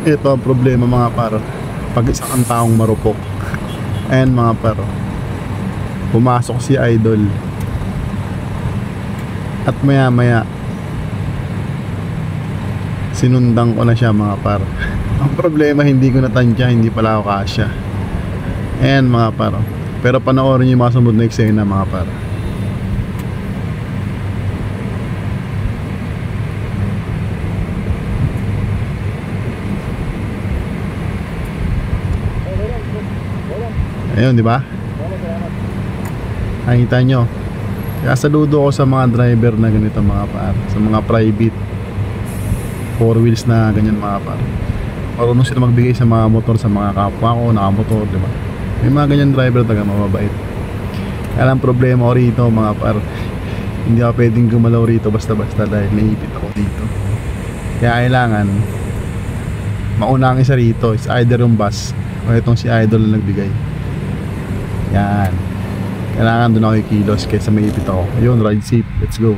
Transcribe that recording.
Ito ang problema mga par, pag isang ang taong marupok. Ayan mga par, pumasok si Idol at maya maya sinundan ko na siya mga par. Ang problema, hindi ko natansya, hindi pala ako kasya. Ayan mga par, pero panoorin niyo yung mga sumunod na eksena mga par. Ayun, di ba? Nakita nyo. Kaya saludo ko sa mga driver na ganito mga par, sa mga private 4 wheels na ganyan mga par. Marunong sila magbigay sa mga motor, sa mga kapwa ko nakamotor, di ba? May mga ganyan driver talaga mababait. Kaya lang problema ko rito mga par, hindi ako pwedeng gumalaw rito basta-basta dahil naipit ako dito. Kaya kailangan mauna ang isa rito, is either yung bus o itong si Idol na nagbigay. Yan, kailangan doon ako ikilos kaysa may ipit ako. Ayun, ride safe, let's go.